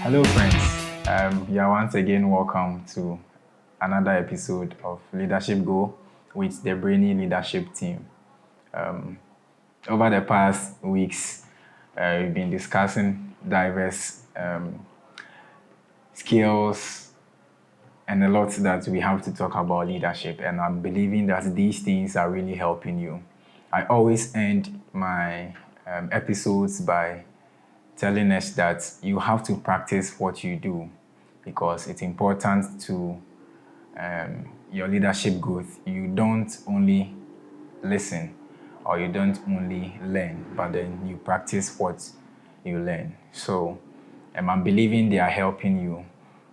Hello, friends. You are once again welcome to another episode of Leadership Go with the Brainy leadership team. Over the past weeks, we've been discussing diverse skills and a lot that we have to talk about leadership. And I'm believing that these things are really helping you. I always end my episodes by telling us that you have to practice what you do because it's important to your leadership growth. You don't only listen or you don't only learn, but then you practice what you learn. So I'm believing they are helping you.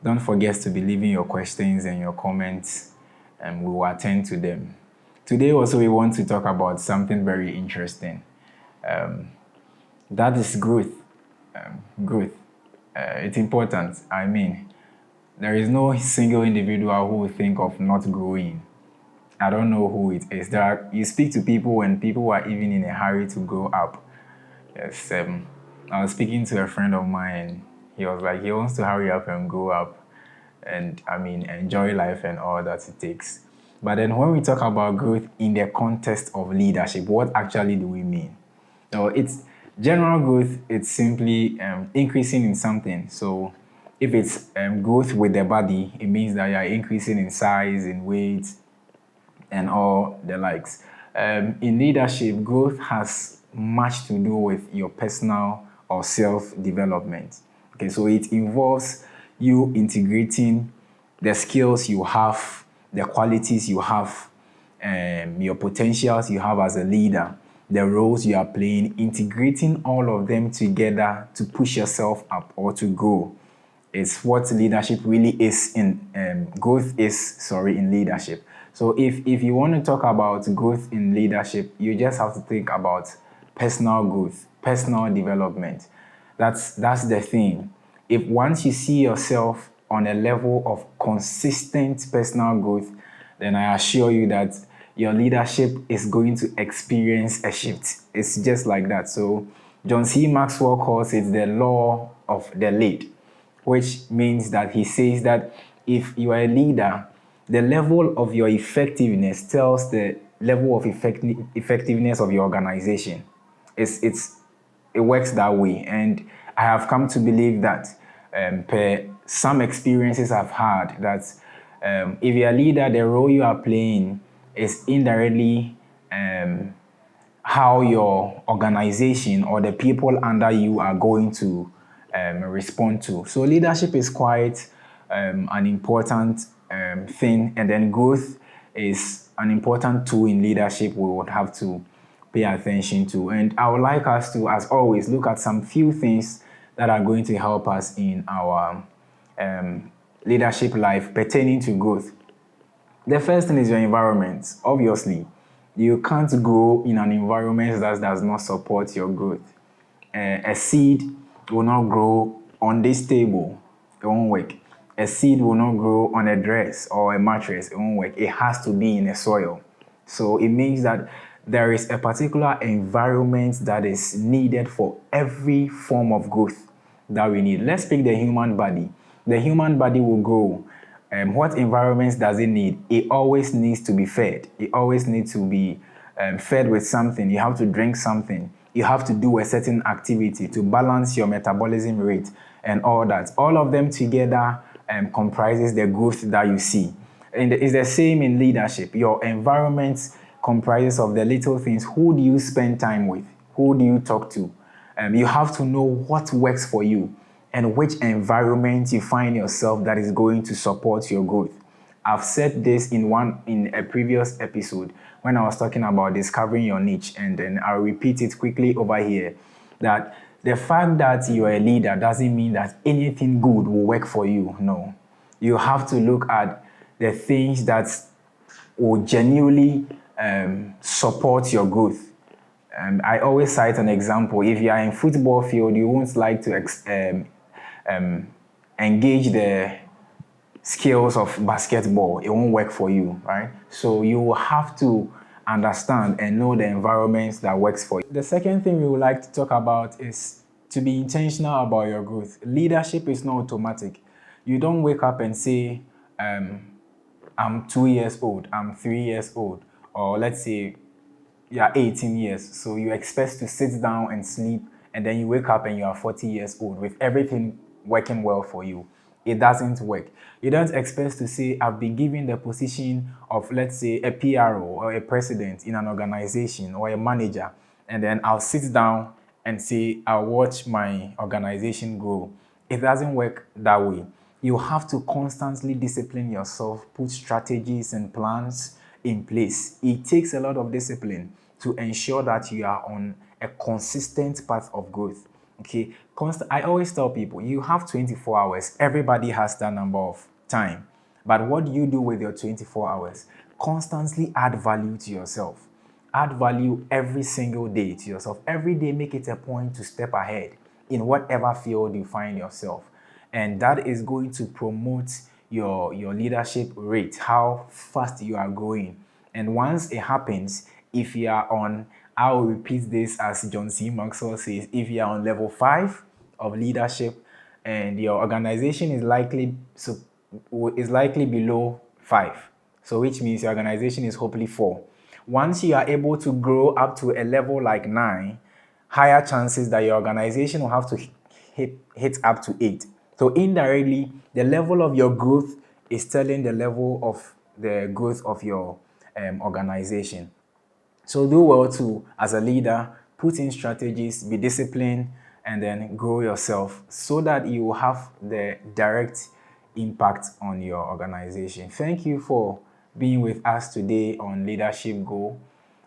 Don't forget to be leaving your questions and your comments, and we will attend to them. Today also we want to talk about something very interesting. That is growth. Growth. It's important. I mean, there is no single individual who will think of not growing. I don't know who it is. You speak to people and people are even in a hurry to grow up. Yes, I was speaking to a friend of mine and he was like, he wants to hurry up and grow up and enjoy life and all that it takes. But then when we talk about growth in the context of leadership, what actually do we mean? So it's general growth. It's simply increasing in something. So if it's growth with the body, it means that you are increasing in size, in weight, and all the likes. In leadership, growth has much to do with your personal or self-development. Okay, so it involves you integrating the skills you have, the qualities you have, your potentials you have as a leader, the roles you are playing, integrating all of them together to push yourself up or to grow. It's what leadership really is growth is in leadership. So if you want to talk about growth in leadership, you just have to think about personal growth, personal development. That's the thing. If once you see yourself on a level of consistent personal growth, then I assure you that your leadership is going to experience a shift. It's just like that. So John C. Maxwell calls it the law of the lead, which means that he says that if you are a leader, the level of your effectiveness tells the level of effectiveness of your organization. It works that way. And I have come to believe that per some experiences I've had, that if you're a leader, the role you are playing is indirectly how your organization or the people under you are going to respond to. So leadership is quite an important thing, and then growth is an important tool in leadership we would have to pay attention to. And I would like us to, as always, look at some few things that are going to help us in our leadership life pertaining to growth. The first thing is your environment. Obviously, you can't grow in an environment that does not support your growth. A seed will not grow on this table. It won't work. A seed will not grow on a dress or a mattress. It won't work. It has to be in a soil. So it means that there is a particular environment that is needed for every form of growth that we need. Let's pick the human body. The human body will grow. What environments does it need? It always needs to be fed. It always needs to be fed with something. You have to drink something. You have to do a certain activity to balance your metabolism rate and all that. All of them together comprises the growth that you see. And it's the same in leadership. Your environment comprises of the little things. Who do you spend time with? Who do you talk to? You have to know what works for you and which environment you find yourself that is going to support your growth. I've said this in a previous episode when I was talking about discovering your niche, and then I'll repeat it quickly over here, that the fact that you're a leader doesn't mean that anything good will work for you. No. You have to look at the things that will genuinely support your growth. I always cite an example. If you are in football field, you won't like to engage the skills of basketball. It won't work for you, right? So you will have to understand and know the environments that works for you. The second thing we would like to talk about is to be intentional about your growth. Leadership is not automatic. You don't wake up and say, I'm 2 years old, I'm 3 years old, or let's say you are 18 years. So you expect to sit down and sleep, and then you wake up and you are 40 years old with everything working well for you. It doesn't work. You don't expect to say, I've been given the position of, let's say, a PRO or a president in an organization or a manager, and then I'll sit down and say, I'll watch my organization grow. It doesn't work that way. You have to constantly discipline yourself, put strategies and plans in place. It takes a lot of discipline to ensure that you are on a consistent path of growth. Okay, I always tell people you have 24 hours. Everybody has that number of time. But what do you do with your 24 hours? Constantly add value to yourself. Add value every single day to yourself. Every day, make it a point to step ahead in whatever field you find yourself. And that is going to promote your leadership rate, how fast you are growing. And once it happens, if you are on, I will repeat this as John C. Maxwell says, if you are on level 5 of leadership and your organization is likely below 5, so which means your organization is hopefully 4. Once you are able to grow up to a level like 9, higher chances that your organization will have to hit up to 8. So indirectly, the level of your growth is telling the level of the growth of your organization. So do well to, as a leader, put in strategies, be disciplined, and then grow yourself so that you will have the direct impact on your organization. Thank you for being with us today on Leadership Goal.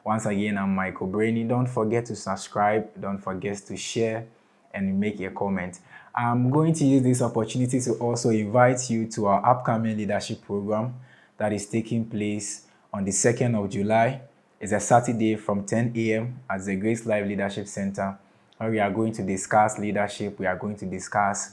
Once again, I'm Michael Brainy. Don't forget to subscribe. Don't forget to share and make a comment. I'm going to use this opportunity to also invite you to our upcoming leadership program that is taking place on the 2nd of July. It's a Saturday from 10 a.m. at the Grace Life Leadership Center, where we are going to discuss leadership. We are going to discuss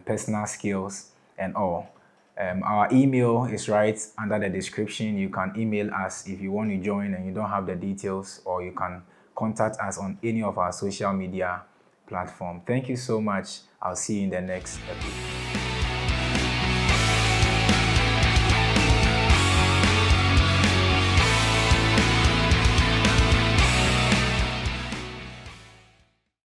personal skills and all. Our email is right under the description. You can email us if you want to join and you don't have the details, or you can contact us on any of our social media platform. Thank you so much. I'll see you in the next episode.